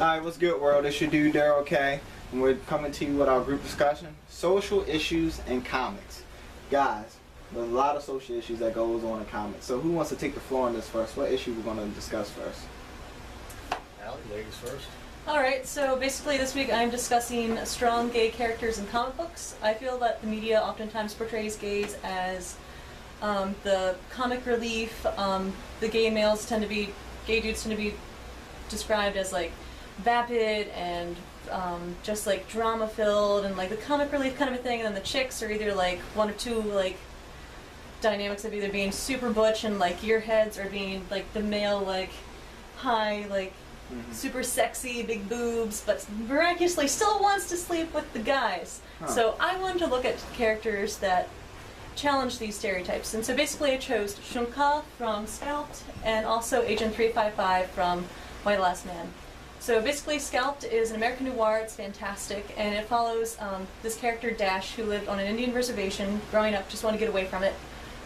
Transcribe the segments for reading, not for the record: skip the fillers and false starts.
Alright, what's good, world? It's your dude, Darryl K, and we're coming to you with our group discussion, social issues in comics. Guys, there's a lot of social issues that goes on in comics. So who wants to take the floor on this first? What issue we're going to discuss first? Allie, ladies first. Alright, so basically this week I'm discussing strong gay characters in comic books. I feel that the media oftentimes portrays gays as the comic relief. The gay dudes tend to be described as like vapid and just like drama filled and like the comic relief kind of a thing, and then the chicks are either like one of two like dynamics of either being super butch and like gearheads or being like the male like high like super sexy big boobs but miraculously still wants to sleep with the guys. So I wanted to look at characters that challenge these stereotypes, and so basically I chose Shunka from Scalped and also Agent 355 from Why the Last Man. So basically Scalped is an American noir. It's fantastic, and it follows this character Dash, who lived on an Indian reservation growing up, just wanted to get away from it.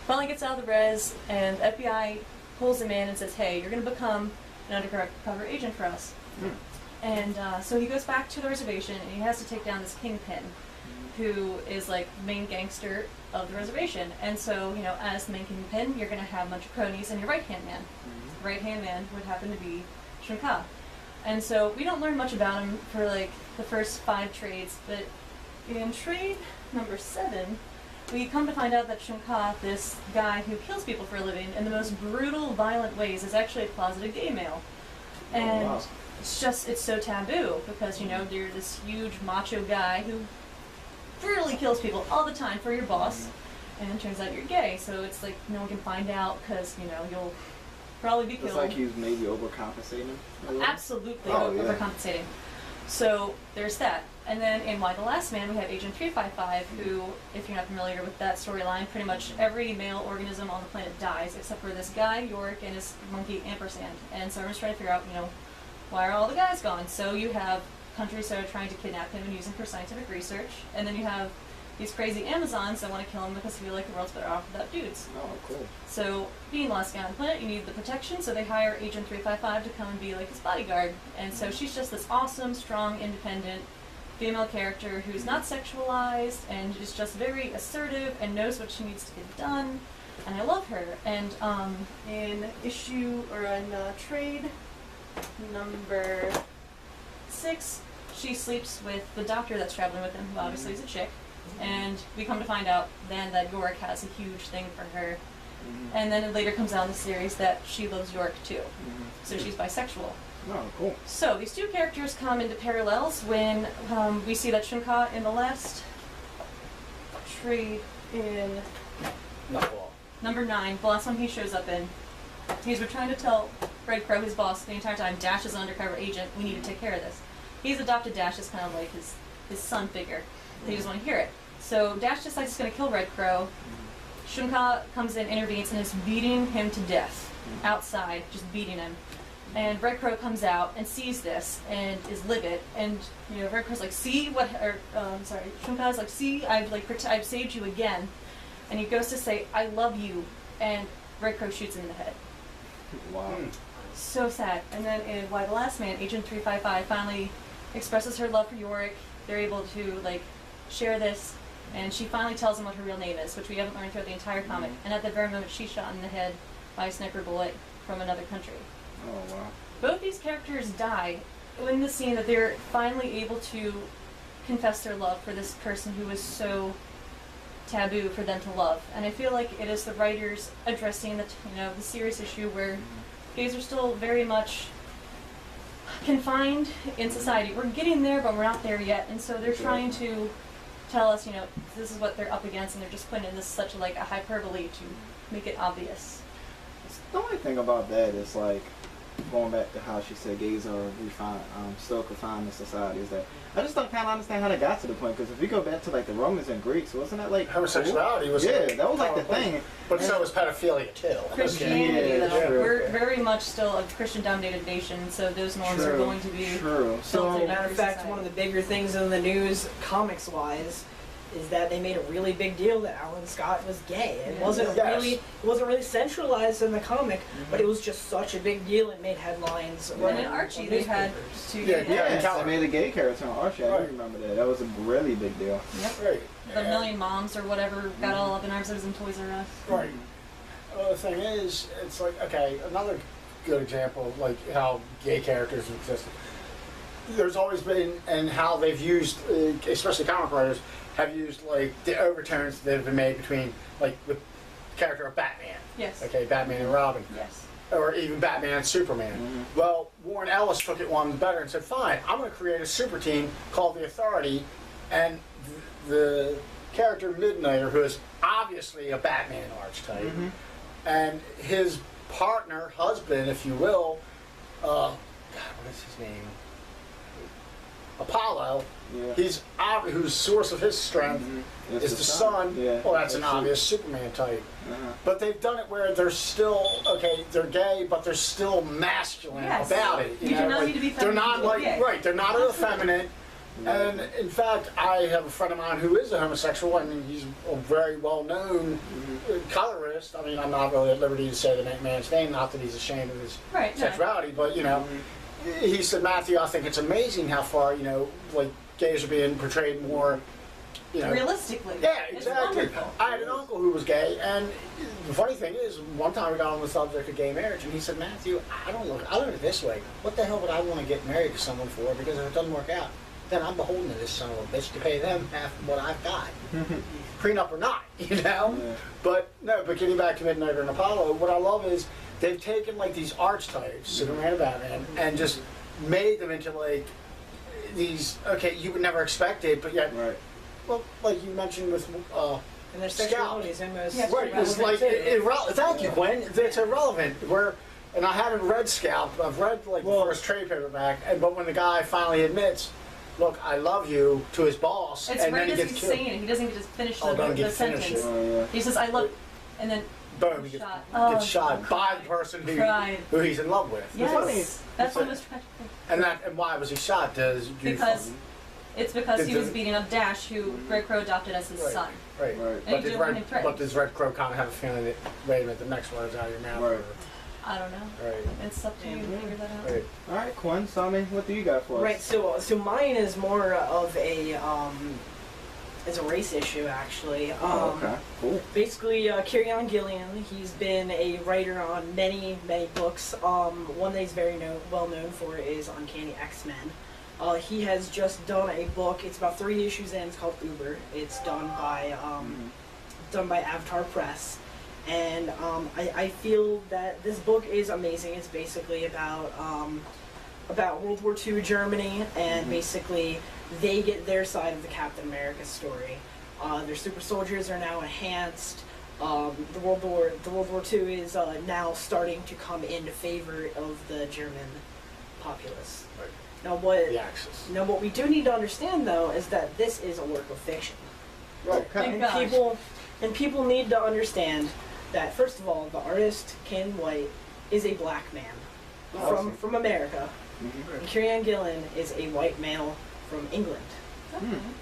Finally gets out of the res, and the FBI pulls him in and says, hey, you're going to become an undercover agent for us. And so he goes back to the reservation, and he has to take down this kingpin, who is like the main gangster of the reservation. And so, you know, as the main kingpin, you're going to have a bunch of cronies and your right-hand man. The right-hand man would happen to be Shunka. And so we don't learn much about him for like the first 5 trades, but in trade number 7, we come to find out that Shunka, this guy who kills people for a living in the most brutal, violent ways, is actually a closeted gay male. And it's so taboo because, you know, you're this huge macho guy who brutally kills people all the time for your boss, and it turns out you're gay, so it's like no one can find out because, you know, you'll probably be killed. It's like he was maybe overcompensating. Absolutely overcompensating. So there's that. And then in Why the Last Man, we have Agent 355, who, if you're not familiar with that storyline, pretty much every male organism on the planet dies except for this guy, Yorick, and his monkey, Ampersand. And so I'm just trying to figure out, you know, why are all the guys gone? So you have countries that are trying to kidnap him and use him for scientific research, and then you have these crazy Amazons that want to kill him because they feel like the world's better off without dudes. Oh, cool. So, being the last guy on the planet, you need the protection, so they hire Agent 355 to come and be like his bodyguard. And so she's just this awesome, strong, independent female character who's not sexualized and is just very assertive and knows what she needs to get done. And I love her. And in trade number 6, she sleeps with the doctor that's traveling with him, who obviously is a chick. And we come to find out then that Yorick has a huge thing for her. And then it later comes out in the series that she loves Yorick too. So she's bisexual. Oh, cool. So these two characters come into parallels when we see that Shunka in the last trade in number 9, the last one he shows up in, he's been trying to tell Red Crow, his boss, the entire time, Dash is an undercover agent, we need to take care of this. He's adopted Dash as kind of like his son figure. He doesn't want to hear it. So Dash decides he's going to kill Red Crow. Shunka comes in, intervenes, and is beating him to death outside, just beating him. And Red Crow comes out and sees this and is livid. And you know, Red Crow's like, "See what?" Shunka's like, "See, I've saved you again." And he goes to say, "I love you," and Red Crow shoots him in the head. Wow. So sad. And then in Why the Last Man, Agent 355 finally expresses her love for Yorick. They're able to like share this, and she finally tells him what her real name is, which we haven't learned throughout the entire comic. And at that very moment, she's shot in the head by a sniper bullet from another country. Oh, wow. Both these characters die in the scene that they're finally able to confess their love for this person who is so taboo for them to love. And I feel like it is the writers addressing the serious issue where gays are still very much confined in society. We're getting there, but we're not there yet. And so they're trying to tell us, you know, this is what they're up against, and they're just putting in this such like a hyperbole to make it obvious. The only thing about that is like, going back to how she said gays are still confined in society, is that I just don't kind of understand how they got to the point, because if you go back to like the Romans and Greeks, wasn't that like homosexuality was that was like the thing, but so was pedophilia too. Christianity, though, we're very much still a Christian-dominated nation, so those norms are going to be true. So, matter of fact, one of the bigger things in the news, comics-wise, is that they made a really big deal that Alan Scott was gay. It Yeah. wasn't Yes. really centralized in the comic, but it was just such a big deal. It made headlines. And in Archie, they had two. Yeah, Yes, Keller. they made a gay character on Archie. I Right. do remember that. That was a really big deal. Yep. Right. The Million Moms or whatever got all up in arms. It was in Toys R Us. Right. Well, the thing is, it's like, okay, another good example of like how gay characters exist. There's always been, and how they've used, especially comic writers, have used like the overtones that have been made between, like, the character of Batman. Yes. Okay, Batman and Robin. Yes. Or even Batman and Superman. Well, Warren Ellis took it one better and said, fine, I'm going to create a super team called the Authority, and the character Midnighter, who is obviously a Batman archetype, and his partner, husband, if you will, God, what is his name? Apollo. Yeah. He's whose source of his strength It's is the sun. Yeah. Well, that's an That's obvious Superman type. Uh-huh. But they've done it where they're still, okay, they're gay, but they're still masculine Yes. about it. You do not need to be They're not feminine to be like, gay. right, they're not effeminate. And in fact, I have a friend of mine who is a homosexual. I mean, he's a very well-known colorist. I mean, I'm not really at liberty to say the man's name, not that he's ashamed of his Right. No. sexuality, but, you know, he said, Matthew, I think it's amazing how far, you know, like, gays are being portrayed more, you know. Realistically. Yeah, It's exactly. wonderful. I had an uncle who was gay, and the funny thing is, one time we got on the subject of gay marriage, and he said, Matthew, I look at it this way. What the hell would I want to get married to someone for? Because if it doesn't work out, then I'm beholden to this son of a bitch to pay them half what I've got. Prenup or not, you know? Yeah. But getting back to Midnighter and Apollo, what I love is they've taken like these archetypes, Superman and Batman, and just made them into like these, okay, you would never expect it, but yet, Right. well, like you mentioned with And their Scout. sexuality is almost Yeah, right, it's like thank you, Gwen. It's irrelevant. And I haven't read Scout. I've read like the first trade paperback, but when the guy finally admits, "Look, I love you" to his boss, It's and right then as he gets he's killed. saying it. He doesn't get to finish Oh, don't the get to finish sentence. it. Oh, yeah. He says, "I love," and then Boom, he gets, shot. gets Oh, shot by the person cried. who he's in love with. Yes, that's It's one a- was tragic. And why was he shot? Because it's because he Did was the- beating up Dash, who Greg Crow adopted as his Right. son. Right. Right. And you do want him threatened. But does Red Crow kind of have a feeling that, wait a minute, the next word's out of your mouth? Right. I don't know. Right. It's up to you to figure that out. Right. All right, Quinn. So, I mean, what do you got for us? Right, so mine is more of a it's a race issue actually. Oh, okay. Cool. Basically, Kieran Gillian, he's been a writer on many books. One that he's very well known for is Uncanny X-Men. He has just done a book. It's about 3 issues in. It's called Uber. It's done by Avatar Press. And I feel that this book is amazing. It's basically about World War II Germany, and basically they get their side of the Captain America story. Their super soldiers are now enhanced. The World War II is now starting to come into favor of the German populace. Right. Now The Axis. what we do need to understand though is that this is a work of fiction. Right. Thank God. People need to understand that first of all, the artist Ken White is a black man Awesome. from America. Mhm. And Kieran Gillen is a white male from England.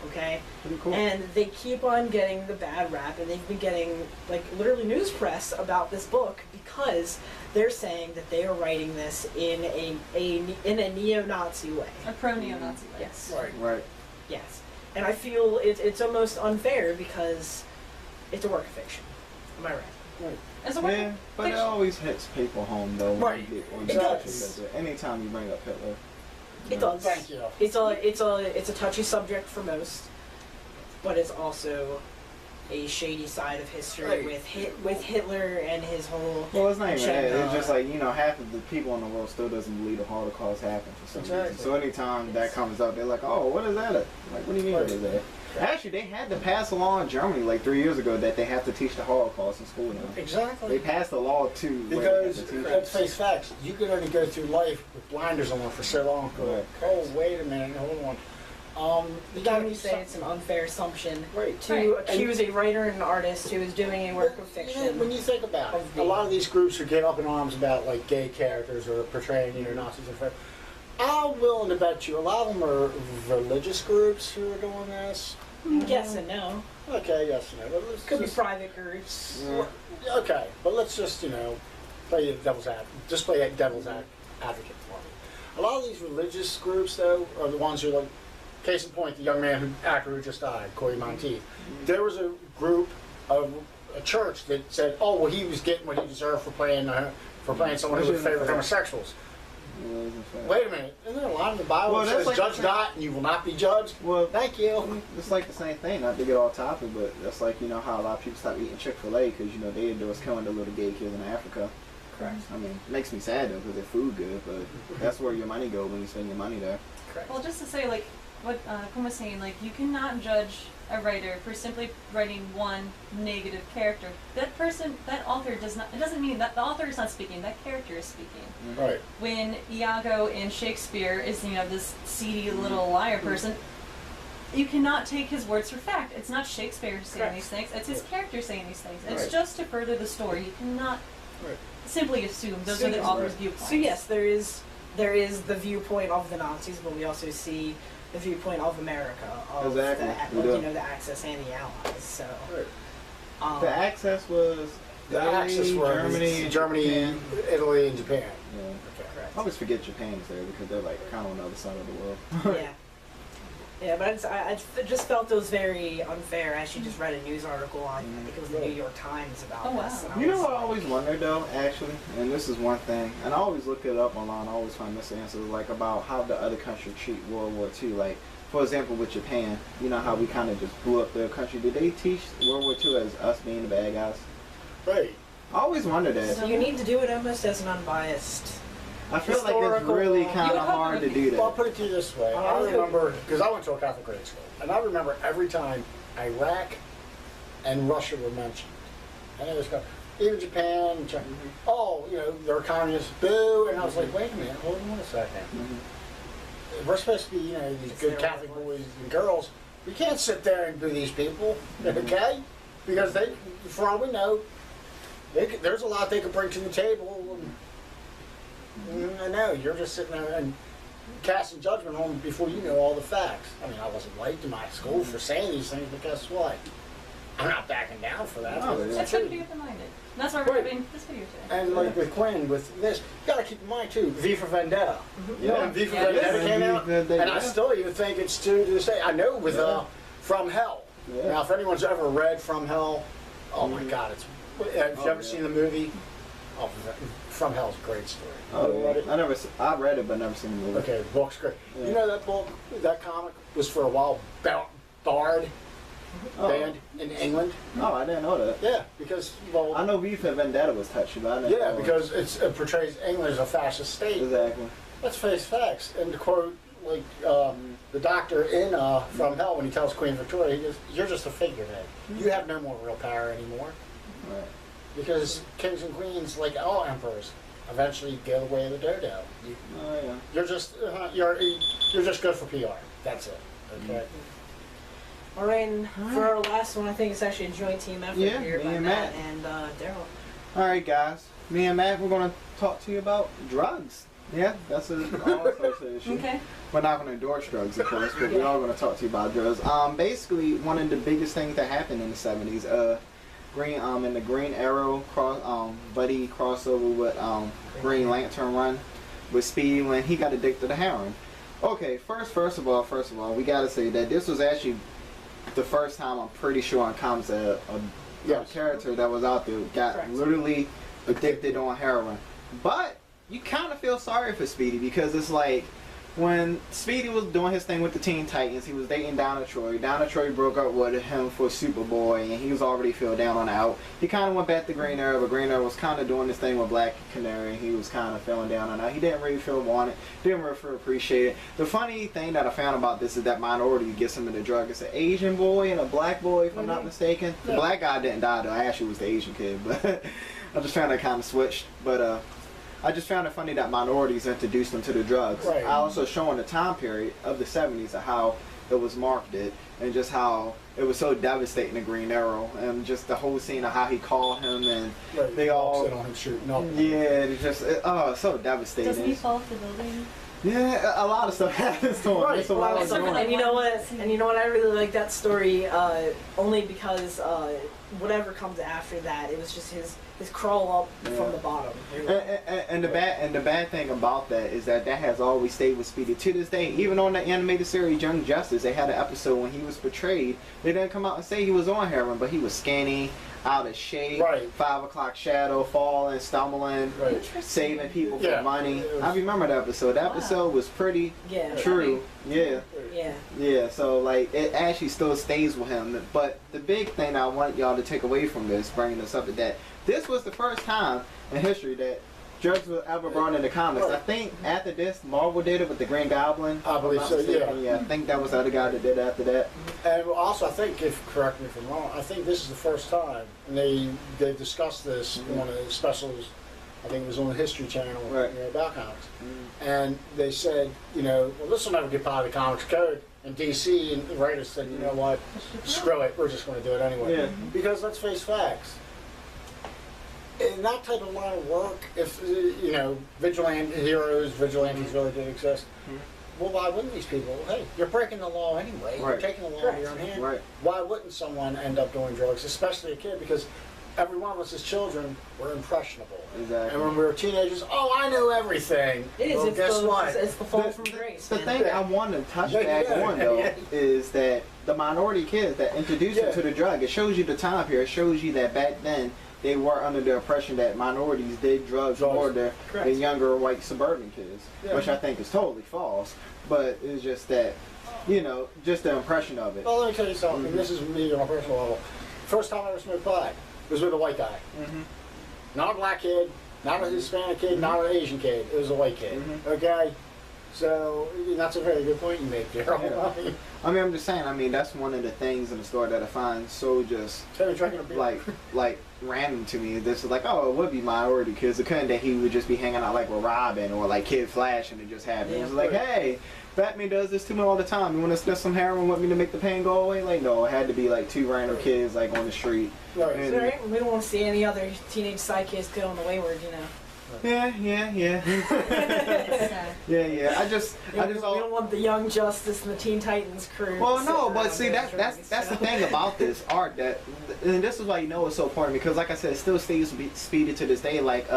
Okay, Pretty cool. and they keep on getting the bad rap, and they've been getting like literally news press about this book because they're saying that they are writing this in a neo-Nazi way. A pro-neo-Nazi way. Yes. Right. Right. Yes, and I feel it's almost unfair because it's a work of fiction. Am I right? As a work Yeah, of but it fiction. always hits people home though. Right. When It you does. actually does it. Anytime you bring up Hitler. It does. Thank you. It's a touchy subject for most, but it's also a shady side of history Right. with Hitler and his whole. Well, it's not even that. agenda. It's just like, half of the people in the world still doesn't believe the Holocaust happened for some reason. Exactly. So anytime that comes up, they're like, oh, what is that? Like, what do you mean what is that? Actually, they had to pass a law in Germany like 3 years ago that they have to teach the Holocaust in school now. They Exactly. passed a law too. where they Because have to teach let's it. face facts, you can only go through life with blinders on for so long. Right. Oh, wait a minute, hold on. You Can gotta we say it's an unfair assumption right to Right. accuse a writer and an artist who is doing a work of fiction? When you think about it, of the- a lot of these groups who get up in arms about like gay characters or portraying Nazis and stuff, I'm willing to bet you a lot of them are religious groups who are doing this. Yes and no. Okay, yes and no. Let's Could be just- private groups. Yeah. Okay, but let's just, play devil's advocate. Just play devil's advocate for me. A lot of these religious groups, though, are the ones who, like, case in point, the young man actor who just died, Corey Monteith. There was a group of a church that said, oh, well, he was getting what he deserved for playing someone who would favor homosexuals. Wait a minute, isn't there a line in the Bible that says, like judge not and you will not be judged? Well, Thank you. it's like the same thing. Not to get off topic, but that's like how a lot of people stop eating Chick-fil-A because they endorse killing the little gay kids in Africa. Correct. I mean, it makes me sad though because their food good, but that's where your money goes when you spend your money there. Correct. Well, just to say, like, what Kun was saying, like, you cannot judge a writer for simply writing one negative character. That author it doesn't mean that the author is not speaking, that character is speaking. Right. When Iago in Shakespeare is, this seedy little liar person, you cannot take his words for fact. It's not Shakespeare saying Correct. these things, it's his character saying these things. It's Right. just to further the story. You cannot Right. simply assume those So are the yes, author's right. viewpoints. So yes, there is the viewpoint of the Nazis, but we also see the viewpoint of America, of Exactly. the Axis and the Allies. So Right. The Access was The Italy, Axis were Germany, Germany, Japan. Italy, and Japan. Yeah. Okay. correct. I always forget Japan's there because they're like kind of on the other side of the world. Yeah. Yeah, but I just felt it was very unfair. I actually just read a news article on, I think it was the New York Times about Oh, wow. this. And You know was what I like- always wonder though, actually, and this is one thing, and I always look it up online. I always find missing answers like about how the other country treat World War II. Like, for example, with Japan, you know how we kind of just blew up their country. Did they teach World War II as us being the bad guys? Right. I always wonder that. So you need to do it almost as an unbiased. I feel like it's Historical- really You kind would of hope hard it to would be. do that. Well, I'll put it to you this way. I remember, because I went to a Catholic grade school, and I remember every time Iraq and Russia were mentioned. And it was going, even Japan, China, oh, they're communists, boo. And I was like, wait a minute, hold on a second. We're supposed to be, these It's good their Catholic level. boys and girls. We can't sit there and do these people, okay? Because they, for all we know, there's a lot they could bring to the table. I know, you're just sitting there and casting judgment on them before you know all the facts. I mean, I wasn't liked in my school for saying these things, but guess what? I'm not backing down for that. No, It's the That's good to truth. be open-minded. That's why we're Right. having this video today. And like with Quinn, with this, you gotta keep in mind too, V for Vendetta. You know, when V for Yeah. Vendetta Yeah, came V out, for Vendetta, and I yeah. still even think it's to this day. I know with From Hell. Yeah. Now, if anyone's ever read From Hell, oh my God, it's. If you've ever seen the movie, oh, From Hell's a great story. Oh, You read it? I read it, but never seen the movie. Okay, the book's great. Yeah. You know that book, that comic was for a while barred, Oh. banned in England. Oh, I didn't know that. Yeah, because well, I know V for Vendetta was touchy, but I didn't yeah, know. because it portrays England as a fascist state. Exactly. Let's face facts. And to quote like the doctor in From Hell when he tells Queen Victoria, he goes, "You're just a figurehead. You have no more real power anymore." Right. Because kings and queens, like all emperors, eventually go the way of the dodo. Oh yeah. You're just you're just good for PR. That's it. Okay. All right, and for our last one, I think it's actually a joint team effort Yeah, here me by and Matt Matt. and Daryl. All right, guys. Me and Matt, we're gonna talk to you about drugs. Yeah, that's an social issue. Okay. We're not gonna endorse drugs, of course, but we are gonna talk to you about drugs. Basically, one of the biggest things that happened in the '70s, in the Green Arrow buddy crossover with Green Lantern run with Speedy when he got addicted to heroin. Okay, first of all, we gotta say that this was actually the first time I'm pretty sure in comics that a Yes. character that was out there got Correct. literally addicted on heroin. But you kind of feel sorry for Speedy because it's like when Speedy was doing his thing with the Teen Titans, he was dating Donna Troy. Donna Troy broke up with him for Superboy, and he was already feel down on the out. He kind of went back to Green Arrow, but Green Arrow was kind of doing this thing with Black Canary. He was kind of feeling down on the out. He didn't really feel wanted, didn't really feel appreciated. The funny thing that I found about this is that Minority gets him in the drug. It's an Asian boy and a black boy, if I'm not mistaken. The black guy didn't die, though. I actually was the Asian kid, but I just found that kind of switched. But, I just found it funny that Minorities introduced them to the drugs. Right. I also showing the time period of the 70s of how it was marketed and just how it was so devastating to Green Arrow and just the whole scene of how he called him and Right. they all sit on him shooting up. yeah, it's just so devastating. Doesn't he fall off the building? Yeah, a lot of stuff happens to him. Right. That's a lot of Well, And you know what? And you know what? I really like that story only because whatever comes after that, it was just his crawl up Yeah. from the bottom. And the bad thing about that is that has always stayed with Speedy to this day. Even on the animated series Young Justice, they had an episode when he was portrayed. They didn't come out and say he was on heroin, but he was skinny, out of shape, Right. 5 o'clock shadow, falling, stumbling, Right. saving people Yeah. for money. It was- I remember that episode. That Wow. episode was pretty Yeah. true. Yeah. Yeah. Yeah, so like it actually still stays with him. But the big thing I want y'all to take away from this, bringing this up, is that this was the first time in history that drugs were ever brought into comics. I think after this, Marvel did it with the Green Goblin. I believe if I'm so, not mistaken. yeah. I think that was the other guy that did it after that. And also, I think, correct me if I'm wrong, I think this is the first time, and they discussed this on a specials, I think it was on the History Channel, Right. about comics. And they said, well, this will never get part of the comics code. And DC and the writers said, you know what, screw it, we're just going to do it anyway. Yeah. Because let's face facts. In that type of line of work, if, vigilantes really did exist, well, why wouldn't these people? Hey, you're breaking the law anyway. You're Right. taking the law in your own hand. Right. Why wouldn't someone end up doing drugs, especially a kid? Because every one of us as children were impressionable. Exactly. And when we were teenagers, oh, I know everything. It is. Well, It's guess the, what? It's the fall from grace. The man. thing I want to touch Yeah, back yeah. on though is that the minority kids that introduced Yeah. you to the drug, it shows you the time period. It shows you that back then they were under the impression that minorities did drugs more than Correct. the younger white suburban kids, Yeah. which I think is totally false. But it's just that, just the impression of it. Well, let me tell you something. This is me on a personal level. First time I ever smoked pot was with a white guy. Not a black kid, not a Hispanic kid, not an Asian kid. It was a white kid. Okay? So that's a very good point you make, Darryl. Yeah. I mean, I'm just saying. I mean, that's one of the things in the story that I find so just Tell me drinking a beer. like random to me. This is like, oh, it would be minority kids. It couldn't that he would just be hanging out like with Robin or like Kid Flash and it just happened. It was like, hey, Batman does this to me all the time. You want to sniff some heroin? Want me to make the pain go away? Like, no, it had to be like 2 random kids like on the street. Right. And- It's all right. We don't want to see any other teenage sidekicks go on the wayward, Yeah. Sad. Yeah. I just We don't want the Young Justice and the Teen Titans crew. Well, sitting no, around but see doing that's drugs, the so. thing about this art that, and this is why it's so important because, like I said, it still stays speedy to this day. Like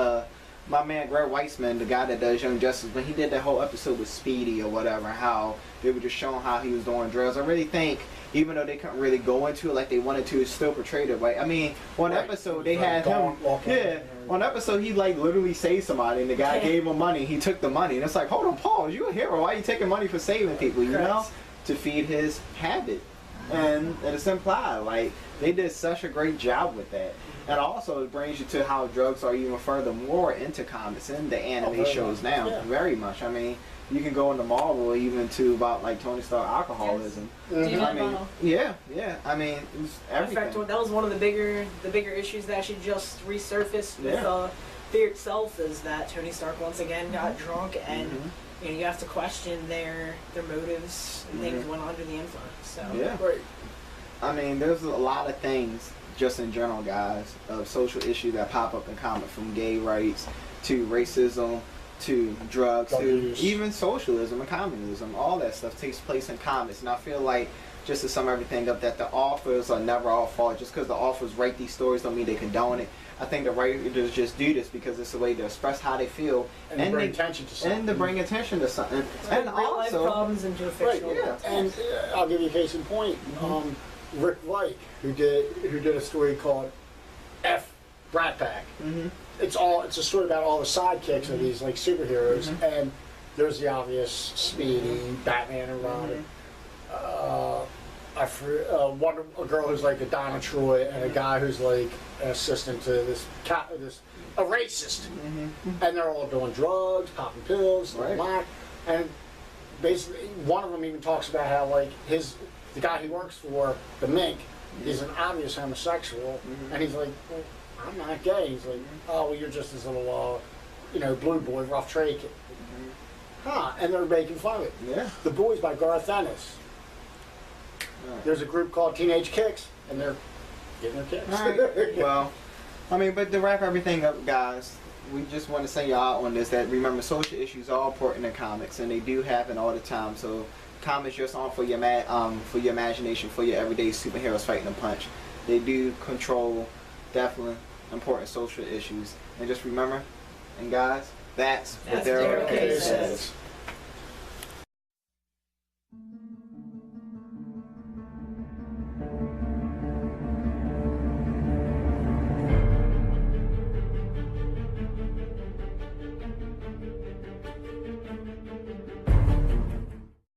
my man Greg Weisman, the guy that does Young Justice, when he did that whole episode with Speedy or whatever, how they were just showing how he was doing drugs. I really think, even though they couldn't really go into it like they wanted to, it still portrayed it right. I mean, one Right. episode they Right. had Gone, him, walking. yeah. One episode he like literally saved somebody, and the guy Yeah. gave him money. He took the money, and it's like, hold on, pause. You a hero? Why are you taking money for saving people? You know, Correct. to feed his habit, and it's implied. Like they did such a great job with that. And also it brings you to how drugs are even further more into comics and the anime very shows much. now. Yeah. Very much. I mean, you can go into Marvel even to about like Tony Stark alcoholism. Demon I mean, bottle. yeah. I mean, it's In everything. fact, that was one of the bigger issues that actually just resurfaced with Yeah. Fear itself is that Tony Stark once again got drunk and you have to question their motives and things when under the influence. So Yeah. Right. I mean, there's a lot of things just in general, guys, of social issues that pop up in comics, from gay rights to racism to drugs Drug to use. even socialism and communism. All that stuff takes place in comics, and I feel like, just to sum everything up, that the authors are never all fault. Just because the authors write these stories don't mean they condone it. I think the writers just do this because it's a way to express how they feel And to bring attention to something. and to bring attention to something. And real life also, problems into a Right, fictional. yeah. world. And I'll give you a case in point. Rick White, who did a story called F Brat Pack. It's a story about all the sidekicks of these like superheroes, and there's the obvious Speedy, Batman, and Robin. A girl who's like a Donna Troy, and a guy who's like an assistant to a racist, and they're all doing drugs, popping pills, Right. and basically one of them even talks about how like the guy he works for, the Mink, is an obvious homosexual, and he's like, well, I'm not gay. He's like, oh, well, you're just this little, blue boy, rough trade kid. Huh? And they're making fun of it. yeah. The Boys by Garth Ennis. There's a group called Teenage Kicks, and they're getting their kicks. All right. Well, I mean, but to wrap everything up, guys, we just want to send y'all out on this, that remember social issues are important in comics, and they do happen all the time. So comics just aren't for your imagination, for your everyday superheroes fighting a punch. They do control definitely important social issues. And just remember, and guys, that's what Darryl K Says.